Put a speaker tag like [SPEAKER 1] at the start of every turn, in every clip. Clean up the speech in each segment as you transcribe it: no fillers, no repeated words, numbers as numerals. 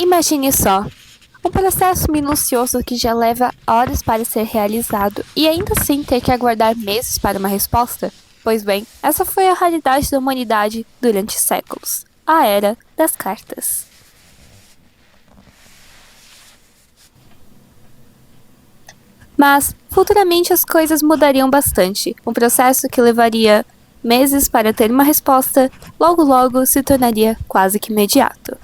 [SPEAKER 1] Imagine só, um processo minucioso que já leva horas para ser realizado e ainda assim ter que aguardar meses para uma resposta? Pois bem, essa foi a realidade da humanidade durante séculos, a Era das Cartas. Mas, futuramente as coisas mudariam bastante. Um processo que levaria meses para ter uma resposta, logo se tornaria quase que imediato.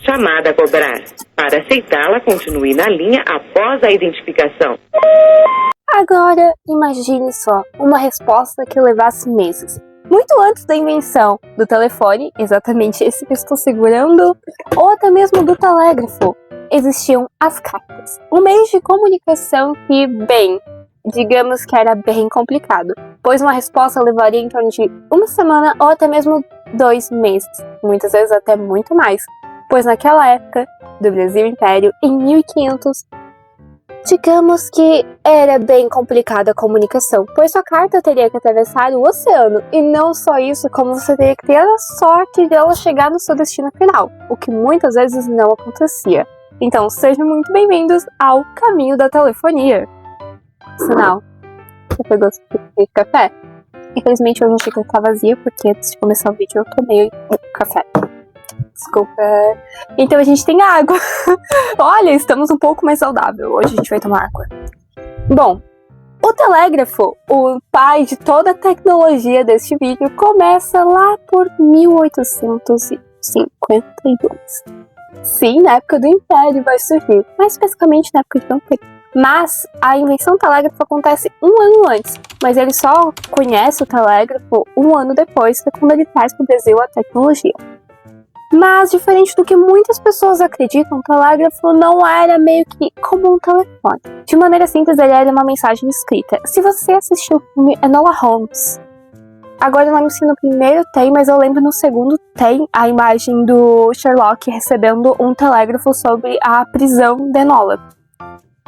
[SPEAKER 2] Chamada a cobrar. Para aceitá-la, continue na linha após a identificação.
[SPEAKER 1] Agora, imagine só, uma resposta que levasse meses. Muito antes da invenção do telefone, exatamente esse que eu estou segurando, ou até mesmo do telégrafo, existiam as cartas. Um meio de comunicação que, bem, digamos que era bem complicado, pois uma resposta levaria em torno de uma semana ou até mesmo 2 meses, muitas vezes até muito mais, pois naquela época do Brasil Império, em 1500, digamos que era bem complicada a comunicação, pois sua carta teria que atravessar o oceano, e não só isso, como você teria que ter a sorte de ela chegar no seu destino final, o que muitas vezes não acontecia. Então, sejam muito bem-vindos ao caminho da telefonia. Sinal, você pegou esse café? Infelizmente hoje a xícara tá vazia, porque antes de começar o vídeo eu tomei o café. Desculpa. Então a gente tem água. Olha, estamos um pouco mais saudável. Hoje a gente vai tomar água. Bom, o telégrafo, o pai de toda a tecnologia deste vídeo, começa lá por 1852. Sim, na época do Império vai surgir, mais especificamente na época de Dom Pedro. Mas a invenção do telégrafo acontece 1 ano antes, mas ele só conhece o telégrafo 1 ano depois, que é quando ele traz para o Brasil a tecnologia. Mas, diferente do que muitas pessoas acreditam, o telégrafo não era meio que como um telefone. De maneira simples, ele era uma mensagem escrita. Se você assistiu o filme Enola Holmes, agora eu não lembro se no primeiro tem, mas eu lembro no segundo tem a imagem do Sherlock recebendo um telégrafo sobre a prisão de Enola.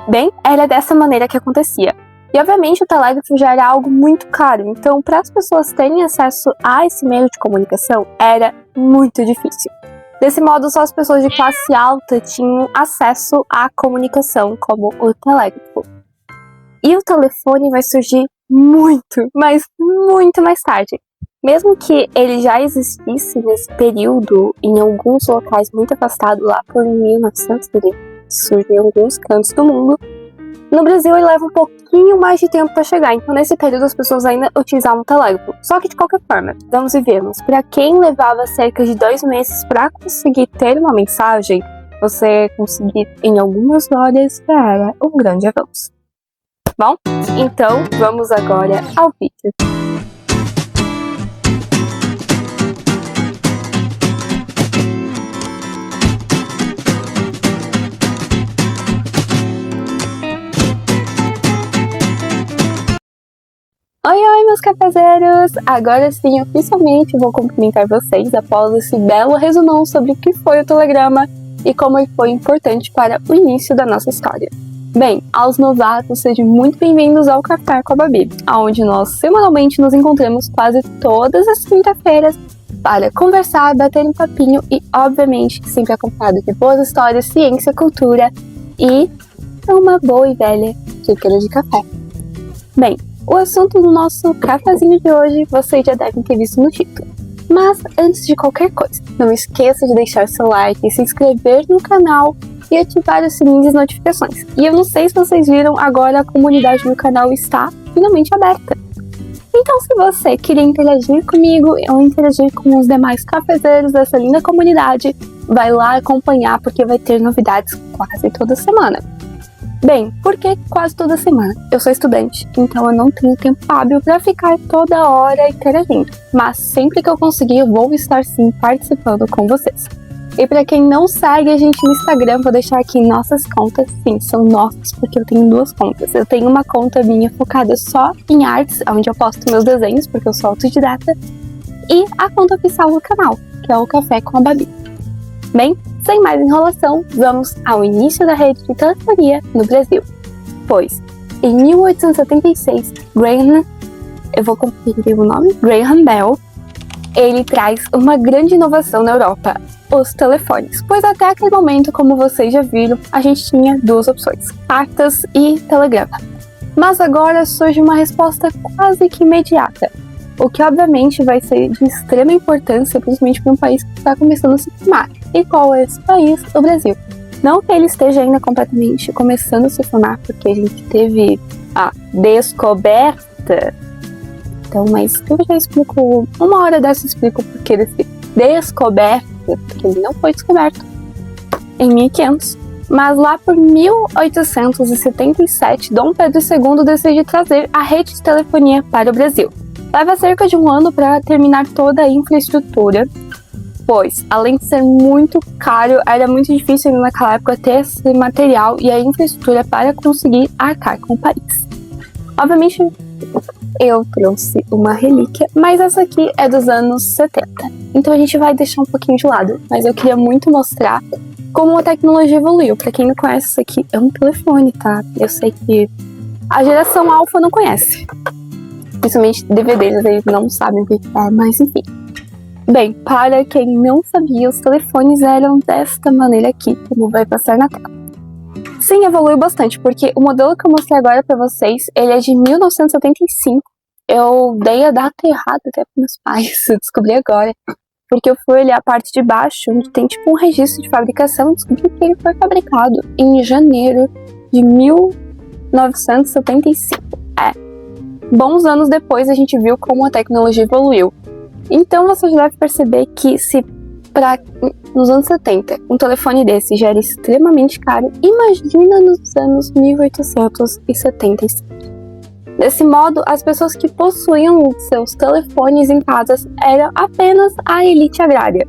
[SPEAKER 1] Bem, era dessa maneira que acontecia. E obviamente o telégrafo já era algo muito caro, então para as pessoas terem acesso a esse meio de comunicação era muito difícil. Desse modo, só as pessoas de classe alta tinham acesso à comunicação, como o telégrafo. E o telefone vai surgir muito, mas muito mais tarde. Mesmo que ele já existisse nesse período, em alguns locais muito afastados, lá por 1900, ele surgiu em alguns cantos do mundo, no Brasil ele leva um pouquinho mais de tempo para chegar, então nesse período as pessoas ainda utilizavam o telégrafo. Só que de qualquer forma, vamos e vemos, para quem levava cerca de 2 meses para conseguir ter uma mensagem, você conseguir em algumas horas era um grande avanço. Bom, então vamos agora ao vídeo. Oi, meus cafezeiros! Agora sim, oficialmente vou cumprimentar vocês após esse belo resumão sobre o que foi o telegrama e como ele foi importante para o início da nossa história. Bem, aos novatos, sejam muito bem-vindos ao Café com a Babi, onde nós semanalmente nos encontramos quase todas as quinta-feiras para conversar, bater um papinho e, obviamente, sempre acompanhado de boas histórias, ciência, cultura e uma boa e velha xícara de café. Bem, o assunto do nosso cafezinho de hoje vocês já devem ter visto no título. Mas antes de qualquer coisa, não esqueça de deixar seu like, se inscrever no canal e ativar o sininho das notificações. E eu não sei se vocês viram, agora a comunidade do canal está finalmente aberta. Então, se você queria interagir comigo ou interagir com os demais cafezeiros dessa linda comunidade, vai lá acompanhar porque vai ter novidades quase toda semana. Bem, por que quase toda semana? Eu sou estudante, então eu não tenho tempo hábil para ficar toda hora interagindo. Mas sempre que eu conseguir, eu vou estar sim participando com vocês. E para quem não segue a gente no Instagram, vou deixar aqui nossas contas. Sim, são nossas, porque eu tenho 2 contas. Eu tenho uma conta minha focada só em artes, onde eu posto meus desenhos, porque eu sou autodidata. E a conta oficial do canal, que é o Café com a Babi. Bem, sem mais enrolação, vamos ao início da rede de telefonia no Brasil. Pois, em 1876, Graham Bell, ele traz uma grande inovação na Europa, os telefones. Pois até aquele momento, como vocês já viram, a gente tinha duas opções, cartas e telegrama. Mas agora surge uma resposta quase que imediata, o que obviamente vai ser de extrema importância, principalmente para um país que está começando a se formar. E qual é esse país? O Brasil. Não que ele esteja ainda completamente começando a se formar, porque a gente teve a descoberta. Então, mas eu já explico, uma hora dessa eu explico o porquê desse descoberta, porque ele não foi descoberto em 1500. Mas lá por 1877, Dom Pedro II decide trazer a rede de telefonia para o Brasil. Leva cerca de um ano para terminar toda a infraestrutura, pois, além de ser muito caro, era muito difícil ainda naquela época ter esse material e a infraestrutura para conseguir arcar com o país. Obviamente, eu trouxe uma relíquia, mas essa aqui é dos anos 70. Então a gente vai deixar um pouquinho de lado, mas eu queria muito mostrar como a tecnologia evoluiu. Pra quem não conhece, isso aqui é um telefone, tá? Eu sei que a geração alfa não conhece. Principalmente DVDs, eles não sabem o que é, mas enfim. Bem, para quem não sabia, os telefones eram desta maneira aqui, como vai passar na tela. Sim, evoluiu bastante, porque o modelo que eu mostrei agora pra vocês, ele é de 1975. Eu dei a data errada até para meus pais, eu descobri agora. Porque eu fui olhar a parte de baixo, onde tem tipo um registro de fabricação, e descobri que ele foi fabricado em janeiro de 1975. Bons anos depois a gente viu como a tecnologia evoluiu. Então você já deve perceber que se nos anos 70 um telefone desse já era extremamente caro, imagina nos anos 1875. Desse modo, as pessoas que possuíam seus telefones em casa eram apenas a elite agrária.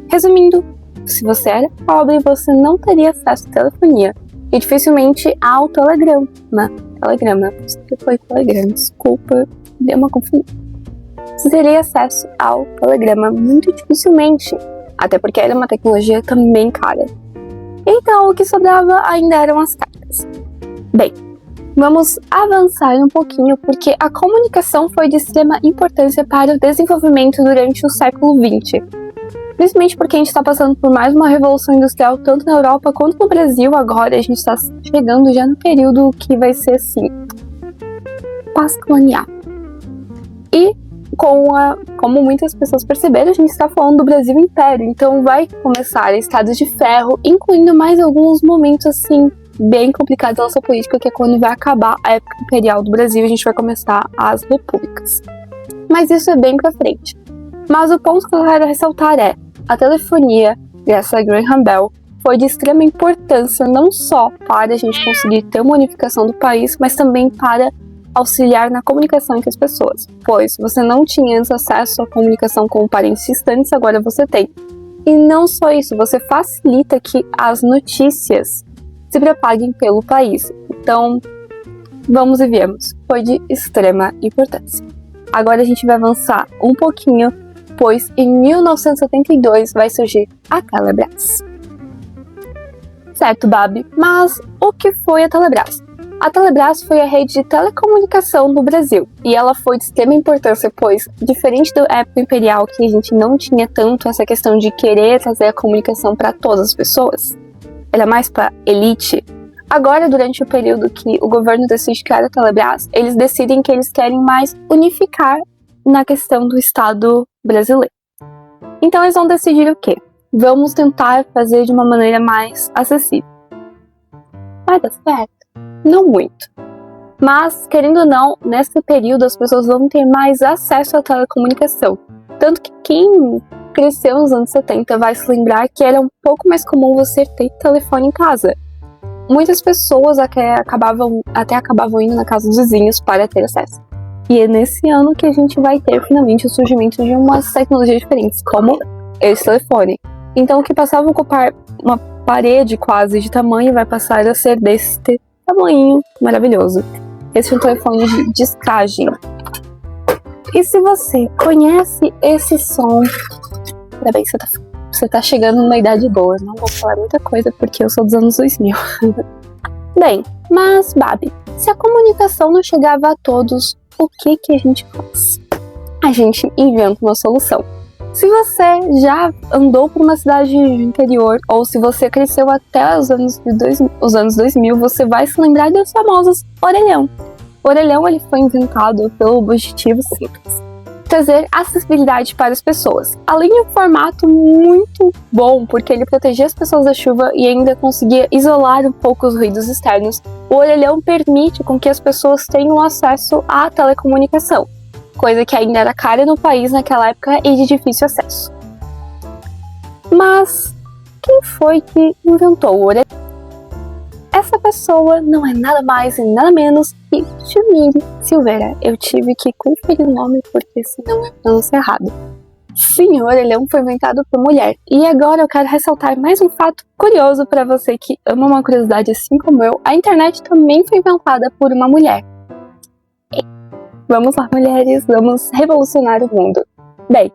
[SPEAKER 1] Resumindo, se você era pobre, você não teria acesso à telefonia e dificilmente ao telegrama. Você foi telegrama, desculpa, deu uma confusão. Você teria acesso ao telegrama muito dificilmente, até porque era uma tecnologia também cara. Então, o que sobrava ainda eram as cartas. Bem, vamos avançar um pouquinho, porque a comunicação foi de extrema importância para o desenvolvimento durante o século XX. Principalmente porque a gente está passando por mais uma revolução industrial, tanto na Europa quanto no Brasil. Agora a gente está chegando já no período que vai ser assim, pós-colonial. E como muitas pessoas perceberam, a gente está falando do Brasil Império. Então vai começar estados de ferro, incluindo mais alguns momentos assim bem complicado da nossa política, que é quando vai acabar a época imperial do Brasil e a gente vai começar as repúblicas. Mas isso é bem pra frente. Mas o ponto que eu quero ressaltar é: a telefonia, graças a Graham Bell, foi de extrema importância não só para a gente conseguir ter uma unificação do país, mas também para auxiliar na comunicação entre as pessoas. Pois você não tinha antes acesso à comunicação com parentes distantes, agora você tem. E não só isso, você facilita que as notícias se propaguem pelo país. Então, vamos e viemos. Foi de extrema importância. Agora a gente vai avançar um pouquinho, pois em 1972 vai surgir a Telebrás. Certo, Babi? Mas o que foi a Telebrás? A Telebrás foi a rede de telecomunicação do Brasil, e ela foi de extrema importância, pois, diferente da época imperial, que a gente não tinha tanto essa questão de querer trazer a comunicação para todas as pessoas, era mais para elite. Agora, durante o período que o governo decide criar a Telebrás, eles decidem que eles querem mais unificar na questão do Estado brasileiro. Então eles vão decidir o quê? Vamos tentar fazer de uma maneira mais acessível. Vai dar certo? Não muito. Mas, querendo ou não, nesse período as pessoas vão ter mais acesso à telecomunicação. Tanto que quem cresceu nos anos 70 vai se lembrar que era um pouco mais comum você ter telefone em casa. Muitas pessoas até acabavam indo na casa dos vizinhos para ter acesso. E é nesse ano que a gente vai ter finalmente o surgimento de umas tecnologias diferentes, como esse telefone. Então o que passava a ocupar uma parede quase de tamanho vai passar a ser desse tamanho maravilhoso. Esse é um telefone de discagem. E se você conhece esse som, ainda bem que você tá chegando numa idade boa. Não vou falar muita coisa porque eu sou dos anos 2000. Bem, mas Babi, se a comunicação não chegava a todos, o que a gente faz? A gente inventa uma solução. Se você já andou por uma cidade do interior, ou se você cresceu até os anos 2000, você vai se lembrar dos famosos orelhão. O orelhão ele foi inventado pelo objetivo simples: trazer acessibilidade para as pessoas. Além de um formato muito bom, porque ele protegia as pessoas da chuva e ainda conseguia isolar um pouco os ruídos externos, o orelhão permite com que as pessoas tenham acesso à telecomunicação, coisa que ainda era cara no país naquela época e de difícil acesso. Mas quem foi que inventou o orelhão? Essa pessoa não é nada mais e nada menos que Chumilly Silveira. Eu tive que conferir o nome porque senão eu pronuncio errado. Sim, o orelhão foi inventado por mulher. E agora eu quero ressaltar mais um fato curioso para você que ama uma curiosidade assim como eu. A internet também foi inventada por uma mulher. Vamos lá, mulheres, vamos revolucionar o mundo. Bem,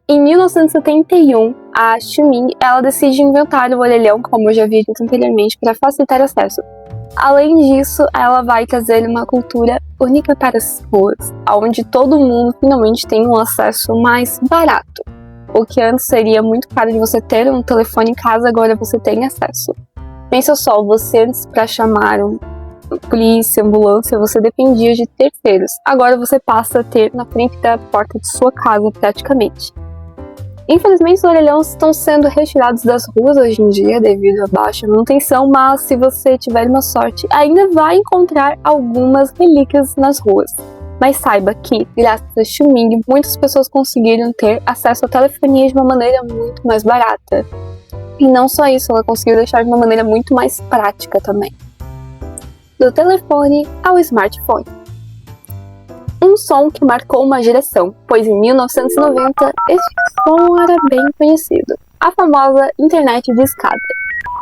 [SPEAKER 1] em 1971, a Chumilly, ela decide inventar o orelhão, como eu já havia dito anteriormente, para facilitar acesso. Além disso, ela vai trazer uma cultura única para as ruas, onde todo mundo finalmente tem um acesso mais barato. O que antes seria muito caro de você ter um telefone em casa, agora você tem acesso. Pensa só, você antes para chamar polícia, ambulância, você dependia de terceiros. Agora você passa a ter na frente da porta de sua casa, praticamente. Infelizmente, os orelhões estão sendo retirados das ruas hoje em dia devido à baixa manutenção, mas se você tiver uma sorte, ainda vai encontrar algumas relíquias nas ruas. Mas saiba que, graças a Chumilly, muitas pessoas conseguiram ter acesso à telefonia de uma maneira muito mais barata. E não só isso, ela conseguiu deixar de uma maneira muito mais prática também. Do telefone ao smartphone. Um som que marcou uma geração, pois em 1990 este som era bem conhecido, a famosa internet de escada.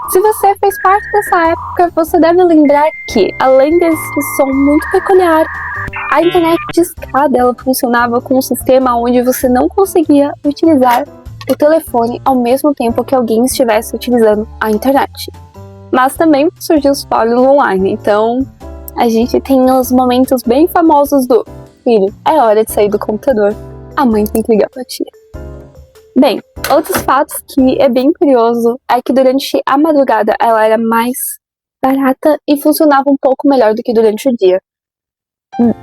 [SPEAKER 1] Se você fez parte dessa época, você deve lembrar que, além desse som muito peculiar, a internet de escada ela funcionava com um sistema onde você não conseguia utilizar o telefone ao mesmo tempo que alguém estivesse utilizando a internet. Mas também surgiu os fóruns online, então a gente tem os momentos bem famosos do filho, é hora de sair do computador, a mãe tem que ligar pra tia. Bem, outros fatos que é bem curioso é que durante a madrugada ela era mais barata e funcionava um pouco melhor do que durante o dia.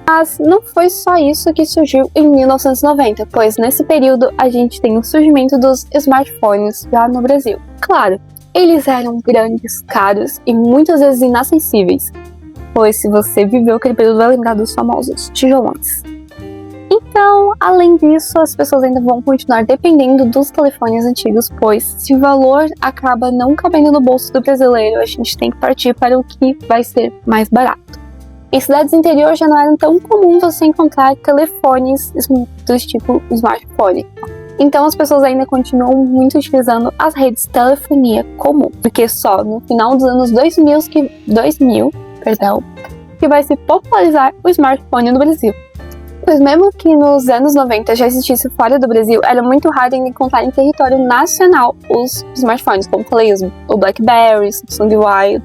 [SPEAKER 1] Mas não foi só isso que surgiu em 1990, pois nesse período a gente tem o surgimento dos smartphones já no Brasil. Claro, eles eram grandes, caros e muitas vezes inacessíveis, pois se você viveu aquele período vai lembrar dos famosos tijolões. Então, além disso, as pessoas ainda vão continuar dependendo dos telefones antigos, pois se o valor acaba não cabendo no bolso do brasileiro, a gente tem que partir para o que vai ser mais barato. Em cidades interior já não era tão comum você encontrar telefones do tipo smartphone. Então as pessoas ainda continuam muito utilizando as redes de telefonia comum, porque só no final dos anos 2000 que vai se popularizar o smartphone no Brasil. Pois mesmo que nos anos 90 já existisse fora do Brasil, era muito raro ainda encontrar em território nacional os smartphones, como falei, o BlackBerry, Samsung Wild,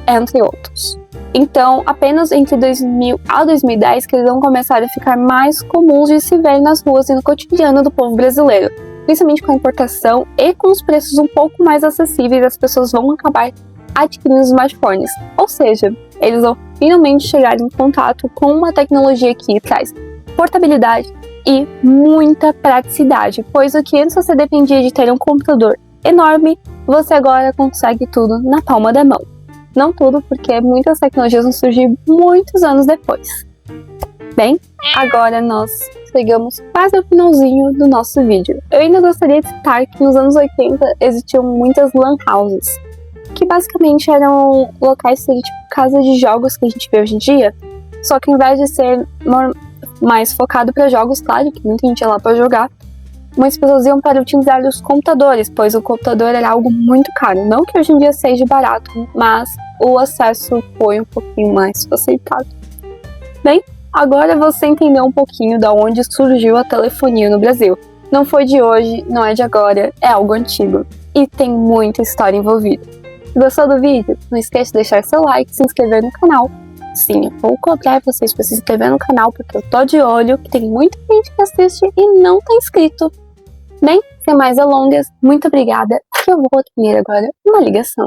[SPEAKER 1] entre outros. Então, apenas entre 2000 a 2010 que eles vão começar a ficar mais comuns de se ver nas ruas e no cotidiano do povo brasileiro. Principalmente com a importação e com os preços um pouco mais acessíveis, as pessoas vão acabar adquirindo smartphones. Ou seja, eles vão finalmente chegar em contato com uma tecnologia que traz portabilidade e muita praticidade, pois o que antes você dependia de ter um computador enorme, você agora consegue tudo na palma da mão. Não tudo, porque muitas tecnologias vão surgir muitos anos depois. Bem, agora nós chegamos quase ao finalzinho do nosso vídeo. Eu ainda gostaria de citar que nos anos 80 existiam muitas lan houses, que basicamente eram locais tipo casa de jogos que a gente vê hoje em dia, só que ao invés de ser mais focado para jogos, claro, que muita gente ia lá para jogar, muitas pessoas iam para utilizar os computadores, pois o computador era algo muito caro. Não que hoje em dia seja barato, mas o acesso foi um pouquinho mais facilitado. Bem, agora você entendeu um pouquinho de onde surgiu a telefonia no Brasil. Não foi de hoje, não é de agora, é algo antigo. E tem muita história envolvida. Se gostou do vídeo, não esqueça de deixar seu like, se inscrever no canal Sim, eu vou cobrar vocês pra se inscrever no canal, porque eu tô de olho que tem muita gente que assiste e não tá inscrito. Bem, sem mais delongas, muito obrigada. Eu vou atender agora uma ligação.